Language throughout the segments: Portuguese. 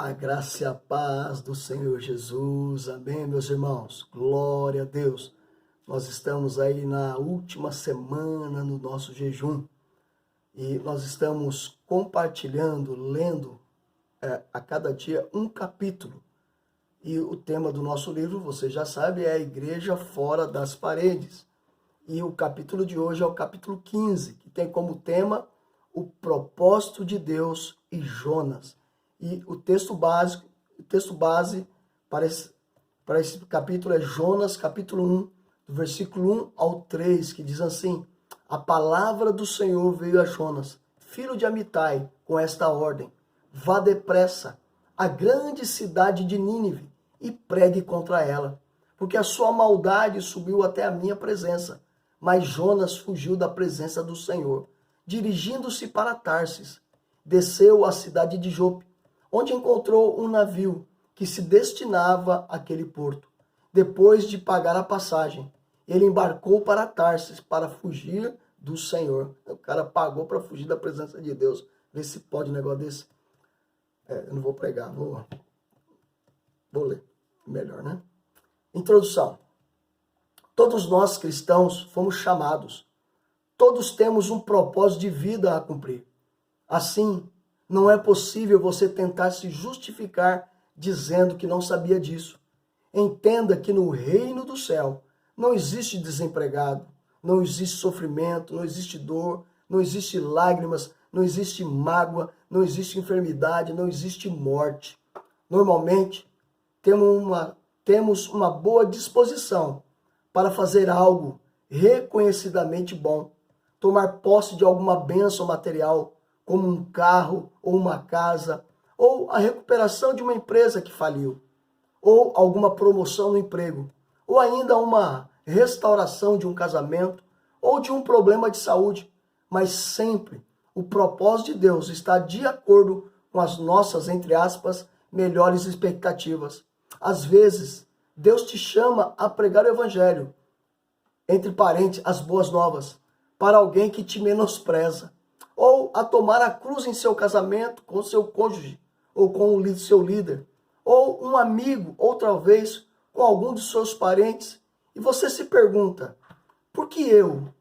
A graça e a paz do Senhor Jesus. Amém, meus irmãos. Glória a Deus. Nós estamos aí na última semana no nosso jejum e nós estamos compartilhando, lendo a cada dia um capítulo. E o tema do nosso livro, você já sabe, é a Igreja Fora das Paredes. E o capítulo de hoje é o capítulo 15, que tem como tema o propósito de Deus e Jonas. E o texto base para esse capítulo é Jonas, capítulo 1, do versículo 1 ao 3, que diz assim: A palavra do Senhor veio a Jonas, filho de Amitai, com esta ordem: Vá depressa à grande cidade de Nínive e pregue contra ela, porque a sua maldade subiu até a minha presença. Mas Jonas fugiu da presença do Senhor, dirigindo-se para Tarsis. Desceu à cidade de Jope, onde encontrou um navio que se destinava àquele porto. Depois de pagar a passagem, ele embarcou para Tarsis para fugir do Senhor. O cara pagou para fugir da presença de Deus. Vê se pode um negócio desse. Eu não vou pregar, vou ler. Melhor, né? Introdução. Todos nós cristãos fomos chamados. Todos temos um propósito de vida a cumprir. Assim, não é possível você tentar se justificar dizendo que não sabia disso. Entenda que no reino do céu não existe desempregado, não existe sofrimento, não existe dor, não existe lágrimas, não existe mágoa, não existe enfermidade, não existe morte. Normalmente, temos uma boa disposição para fazer algo reconhecidamente bom, tomar posse de alguma bênção material, como um carro ou uma casa, ou a recuperação de uma empresa que faliu, ou alguma promoção no emprego, ou ainda uma restauração de um casamento, ou de um problema de saúde. Mas sempre o propósito de Deus está de acordo com as nossas, entre aspas, melhores expectativas. Às vezes, Deus te chama a pregar o evangelho, entre parênteses, as boas novas, para alguém que te menospreza, ou a tomar a cruz em seu casamento com seu cônjuge, ou com o seu líder, ou um amigo, ou talvez com algum de seus parentes, e você se pergunta: por que eu?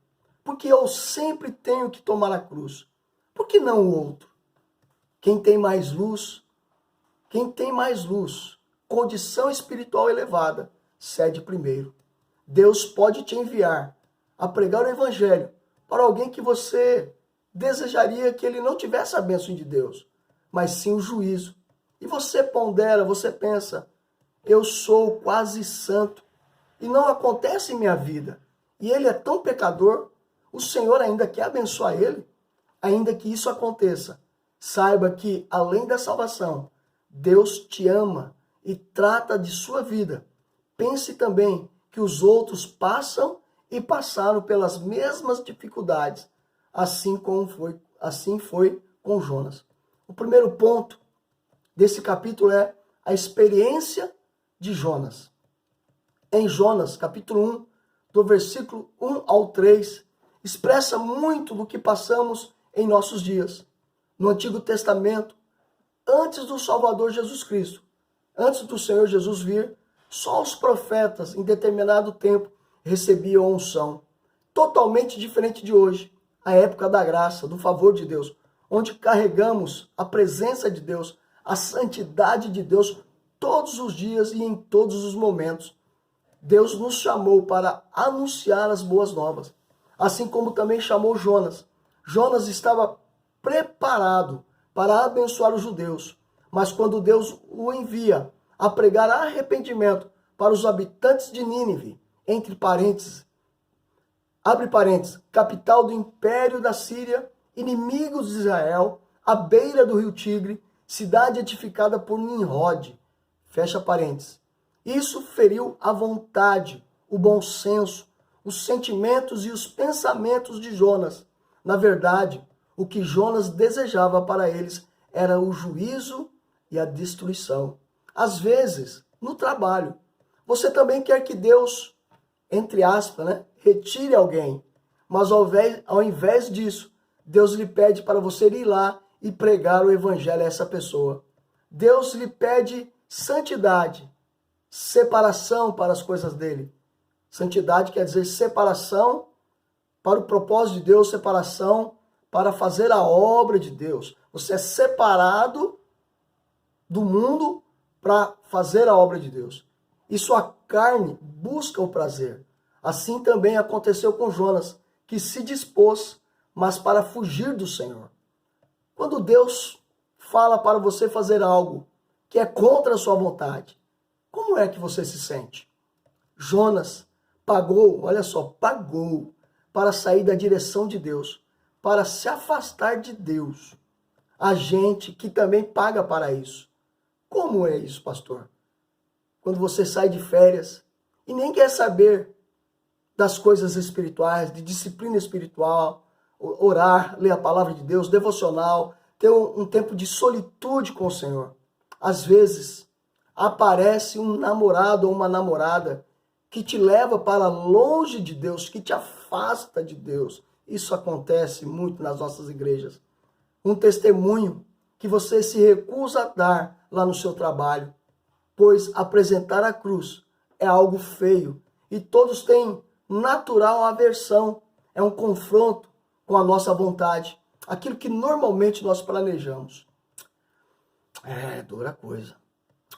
Porque eu sempre tenho que tomar a cruz. Por que não o outro? Quem tem mais luz, condição espiritual elevada, cede primeiro. Deus pode te enviar a pregar o evangelho para alguém que você desejaria que ele não tivesse a bênção de Deus, mas sim o juízo. E você pondera, você pensa: eu sou quase santo e não acontece em minha vida. E ele é tão pecador, o Senhor ainda quer abençoar ele? Ainda que isso aconteça, saiba que além da salvação, Deus te ama e trata de sua vida. Pense também que os outros passam e passaram pelas mesmas dificuldades, assim foi com Jonas. O primeiro ponto desse capítulo é a experiência de Jonas. Em Jonas, capítulo 1, do versículo 1 ao 3, expressa muito do que passamos em nossos dias. No Antigo Testamento, antes do Salvador Jesus Cristo, antes do Senhor Jesus vir, só os profetas, em determinado tempo, recebiam a unção. Totalmente diferente de hoje, a época da graça, do favor de Deus, onde carregamos a presença de Deus, a santidade de Deus, todos os dias e em todos os momentos. Deus nos chamou para anunciar as boas novas, assim como também chamou Jonas. Jonas estava preparado para abençoar os judeus, mas quando Deus o envia a pregar arrependimento para os habitantes de Nínive, entre parênteses, abre parênteses, capital do império da Síria, inimigos de Israel, à beira do rio Tigre, cidade edificada por Nimrod, fecha parênteses. Isso feriu a vontade, o bom senso, os sentimentos e os pensamentos de Jonas. Na verdade, o que Jonas desejava para eles era o juízo e a destruição. Às vezes, no trabalho, você também quer que Deus, entre aspas, retire alguém. Mas ao invés disso, Deus lhe pede para você ir lá e pregar o evangelho a essa pessoa. Deus lhe pede santidade, separação para as coisas dele. Santidade quer dizer separação para o propósito de Deus, separação para fazer a obra de Deus. Você é separado do mundo para fazer a obra de Deus. E sua carne busca o prazer. Assim também aconteceu com Jonas, que se dispôs, mas para fugir do Senhor. Quando Deus fala para você fazer algo que é contra a sua vontade, como é que você se sente? Jonas pagou, olha só, pagou para sair da direção de Deus, para se afastar de Deus. A gente que também paga para isso. Como é isso, pastor? Quando você sai de férias e nem quer saber das coisas espirituais, de disciplina espiritual, orar, ler a palavra de Deus, devocional, ter um tempo de solitude com o Senhor. Às vezes, aparece um namorado ou uma namorada que te leva para longe de Deus, que te afasta de Deus. Isso acontece muito nas nossas igrejas. Um testemunho que você se recusa a dar lá no seu trabalho, pois apresentar a cruz é algo feio e todos têm natural aversão, é um confronto com a nossa vontade, aquilo que normalmente nós planejamos. É dura coisa.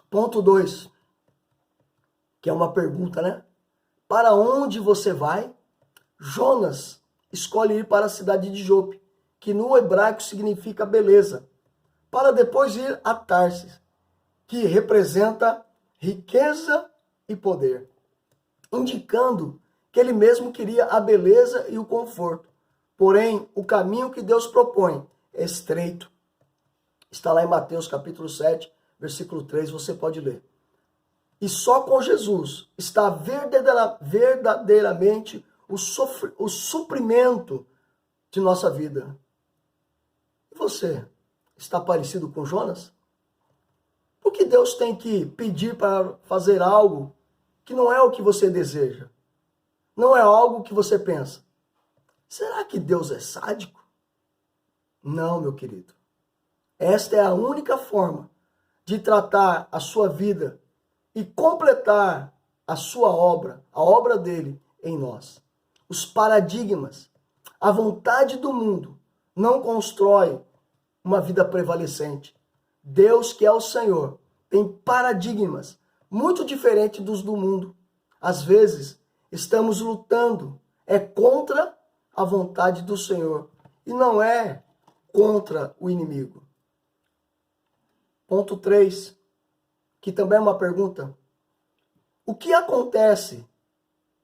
Ponto 2, que é uma pergunta, né? Para onde você vai? Jonas escolhe ir para a cidade de Jope, que no hebraico significa beleza, para depois ir a Tarsis, que representa riqueza e poder, indicando que ele mesmo queria a beleza e o conforto. Porém, o caminho que Deus propõe é estreito. Está lá em Mateus capítulo 7, versículo 3, você pode ler. E só com Jesus está verdadeiramente o suprimento de nossa vida. E você, está parecido com Jonas? Por que Deus tem que pedir para fazer algo que não é o que você deseja? Não é algo que você pensa. Será que Deus é sádico? Não, meu querido. Esta é a única forma de tratar a sua vida e completar a sua obra, a obra dele em nós. Os paradigmas, a vontade do mundo não constrói uma vida prevalecente. Deus, que é o Senhor, tem paradigmas muito diferentes dos do mundo. Às vezes, estamos lutando, é contra a vontade do Senhor e não é contra o inimigo. Ponto 3, que também é uma pergunta. O que acontece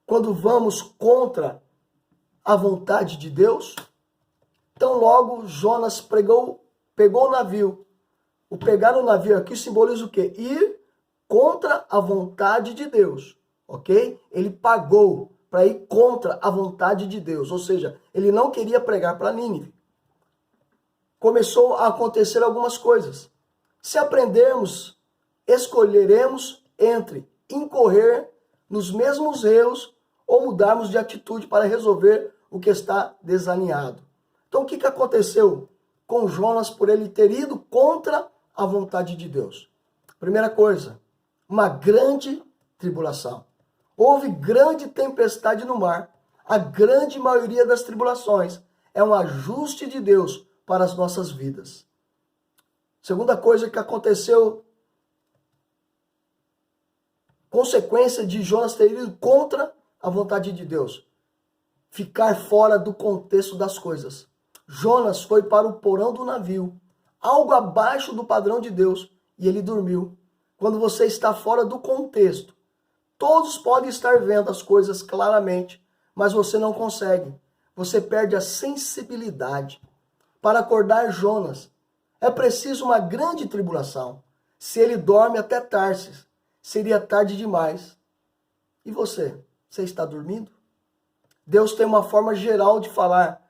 quando vamos contra a vontade de Deus? Então logo Jonas pegou o navio. O pegar o navio aqui simboliza o quê? Ir contra a vontade de Deus, ok? Ele pagou para ir contra a vontade de Deus, ou seja, ele não queria pregar para Nínive. Começou a acontecer algumas coisas. Se aprendermos, escolheremos entre incorrer nos mesmos erros ou mudarmos de atitude para resolver o que está desalinhado. Então, o que aconteceu com Jonas por ele ter ido contra a vontade de Deus? Primeira coisa, uma grande tribulação. Houve grande tempestade no mar. A grande maioria das tribulações é um ajuste de Deus para as nossas vidas. Segunda coisa que aconteceu, consequência de Jonas ter ido contra a vontade de Deus. Ficar fora do contexto das coisas. Jonas foi para o porão do navio, algo abaixo do padrão de Deus, e ele dormiu. Quando você está fora do contexto, todos podem estar vendo as coisas claramente, mas você não consegue. Você perde a sensibilidade. Para acordar Jonas, é preciso uma grande tribulação. Se ele dorme até Tarsis, seria tarde demais. E você? Você está dormindo? Deus tem uma forma geral de falar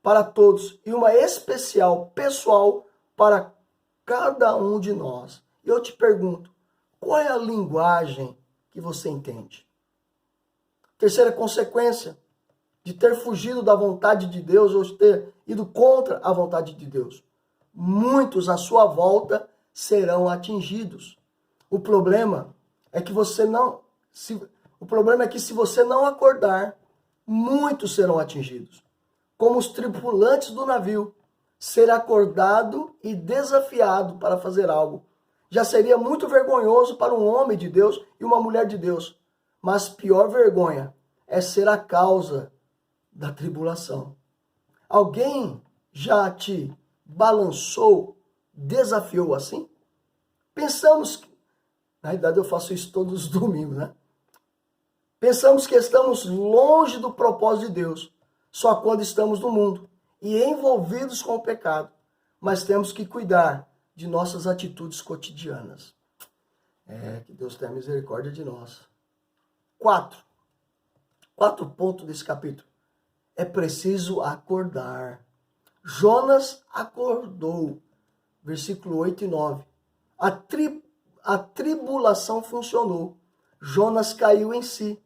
para todos e uma especial, pessoal, para cada um de nós. E eu te pergunto, qual é a linguagem que você entende? Terceira consequência de ter fugido da vontade de Deus ou de ter ido contra a vontade de Deus. Muitos à sua volta serão atingidos. O problema é que se você não acordar, muitos serão atingidos. Como os tripulantes do navio, ser acordado e desafiado para fazer algo já seria muito vergonhoso para um homem de Deus e uma mulher de Deus. Mas pior vergonha é ser a causa da tribulação. Alguém já te balançou, desafiou assim? Pensamos que, na verdade eu faço isso todos os domingos, né? Pensamos que estamos longe do propósito de Deus, só quando estamos no mundo e envolvidos com o pecado. Mas temos que cuidar de nossas atitudes cotidianas. Que Deus tenha misericórdia de nós. 4 pontos desse capítulo. É preciso acordar. Jonas acordou. Versículo 8 e 9. A tribulação funcionou. Jonas caiu em si,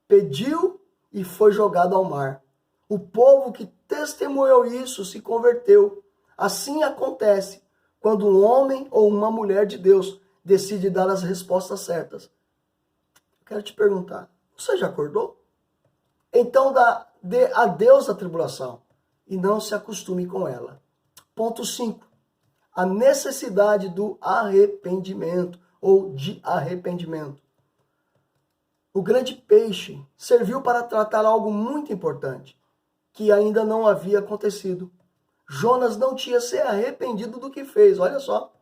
pediu e foi jogado ao mar. O povo que testemunhou isso se converteu. Assim acontece quando um homem ou uma mulher de Deus decide dar as respostas certas. Eu quero te perguntar, você já acordou? Então dê adeus à tribulação e não se acostume com ela. Ponto 5. A necessidade do arrependimento ou de arrependimento. O grande peixe serviu para tratar algo muito importante, que ainda não havia acontecido. Jonas não tinha se arrependido do que fez, olha só.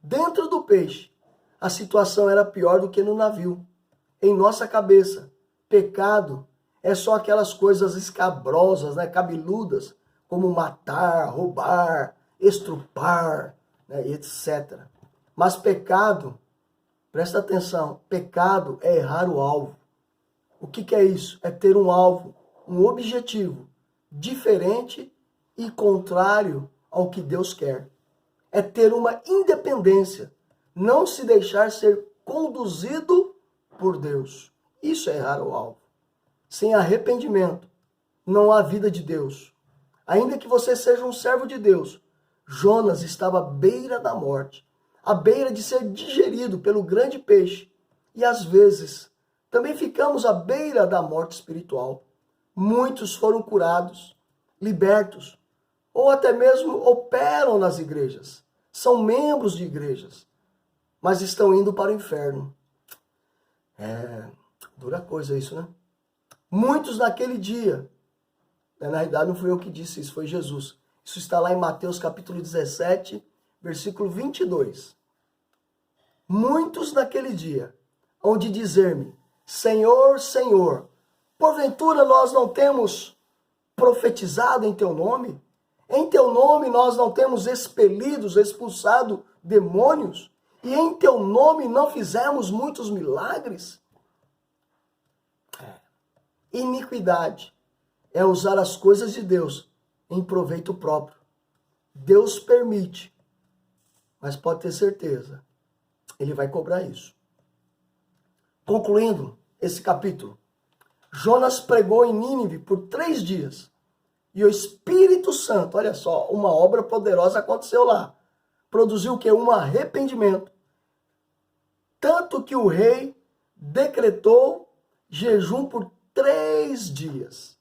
Dentro do peixe, a situação era pior do que no navio. Em nossa cabeça, pecado é só aquelas coisas escabrosas, né, cabeludas, como matar, roubar, estrupar, né, etc. Mas pecado, presta atenção, pecado é errar o alvo. O que é isso? É ter um alvo, um objetivo diferente e contrário ao que Deus quer. É ter uma independência, não se deixar ser conduzido por Deus. Isso é errar o alvo. Sem arrependimento, não há vida de Deus. Ainda que você seja um servo de Deus, Jonas estava à beira da morte, à beira de ser digerido pelo grande peixe. E às vezes, também ficamos à beira da morte espiritual. Muitos foram curados, libertos, ou até mesmo operam nas igrejas. São membros de igrejas, mas estão indo para o inferno. Dura coisa isso, né? Muitos naquele dia, na realidade não fui eu que disse isso, foi Jesus. Isso está lá em Mateus capítulo 17, versículo 22. Muitos naquele dia, hão de dizer-me, Senhor, Senhor, porventura nós não temos profetizado em teu nome? Em teu nome nós não temos expulsado demônios? E em teu nome não fizemos muitos milagres? Iniquidade é usar as coisas de Deus em proveito próprio. Deus permite, mas pode ter certeza, Ele vai cobrar isso. Concluindo esse capítulo, Jonas pregou em Nínive por 3 dias. E o Espírito Santo, olha só, uma obra poderosa aconteceu lá. Produziu o quê? Um arrependimento. Tanto que o rei decretou jejum por 3 dias.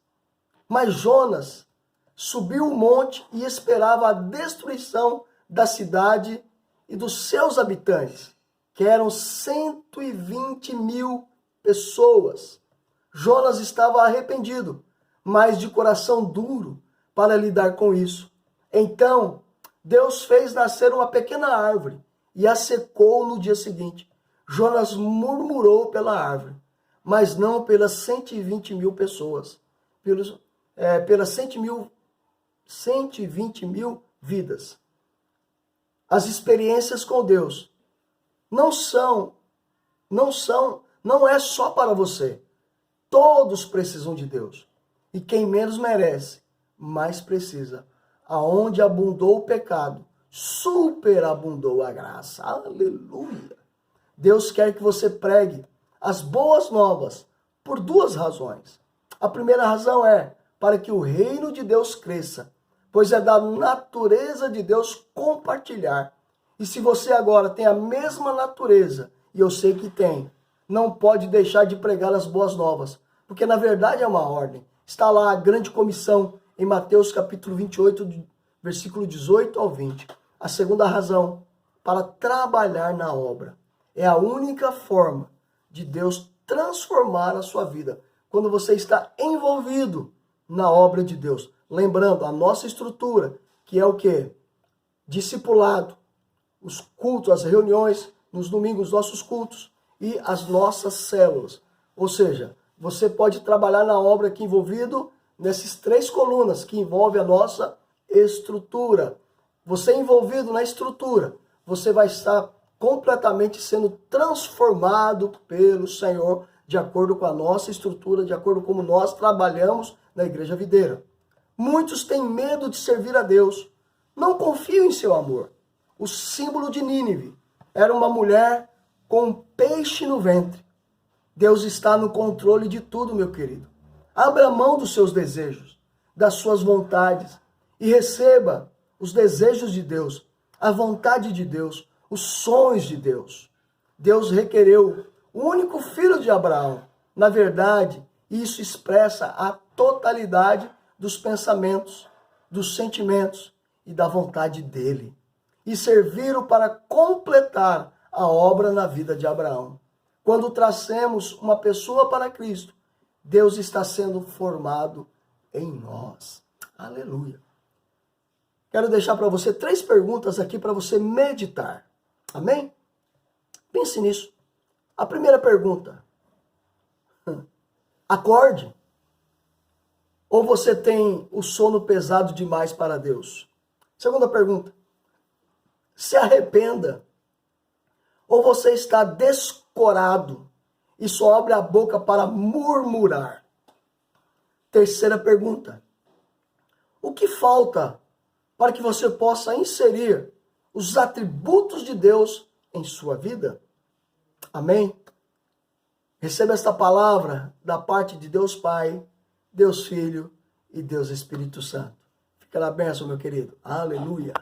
Mas Jonas subiu o monte e esperava a destruição da cidade e dos seus habitantes, que eram 120.000 pessoas. Jonas estava arrependido, mas de coração duro para lidar com isso. Então, Deus fez nascer uma pequena árvore e a secou no dia seguinte. Jonas murmurou pela árvore, mas não pelas 120.000 pessoas, pelas 120.000 vidas. As experiências com Deus não é só para você. Todos precisam de Deus. E quem menos merece, mais precisa. Aonde abundou o pecado, superabundou a graça. Aleluia! Deus quer que você pregue as boas novas por 2 razões. A primeira razão é para que o reino de Deus cresça, pois é da natureza de Deus compartilhar. E se você agora tem a mesma natureza, e eu sei que tem, não pode deixar de pregar as boas novas, porque na verdade é uma ordem. Está lá a grande comissão em Mateus capítulo 28, versículo 18 ao 20. A segunda razão para trabalhar na obra. É a única forma de Deus transformar a sua vida. Quando você está envolvido na obra de Deus. Lembrando, a nossa estrutura, que é o quê? Discipulado, os cultos, as reuniões, nos domingos, nossos cultos e as nossas células. Ou seja, você pode trabalhar na obra aqui envolvido nessas 3 colunas que envolve a nossa estrutura. Você envolvido na estrutura, você vai estar completamente sendo transformado pelo Senhor, de acordo com a nossa estrutura, de acordo com como nós trabalhamos na Igreja Videira. Muitos têm medo de servir a Deus, não confiam em seu amor. O símbolo de Nínive era uma mulher com um peixe no ventre. Deus está no controle de tudo, meu querido. Abra mão dos seus desejos, das suas vontades e receba os desejos de Deus, a vontade de Deus, os sonhos de Deus. Deus requereu o único filho de Abraão. Na verdade, isso expressa a totalidade dos pensamentos, dos sentimentos e da vontade dele. E serviram para completar a obra na vida de Abraão. Quando trazemos uma pessoa para Cristo, Deus está sendo formado em nós. Aleluia. Quero deixar para você 3 perguntas aqui para você meditar. Amém? Pense nisso. A primeira pergunta. Acorde. Ou você tem o sono pesado demais para Deus? Segunda pergunta. Se arrependa. Ou você está descorado e só abre a boca para murmurar? Terceira pergunta. O que falta para que você possa inserir os atributos de Deus em sua vida? Amém? Receba esta palavra da parte de Deus Pai, Deus Filho e Deus Espírito Santo. Fica na bênção, meu querido. Aleluia.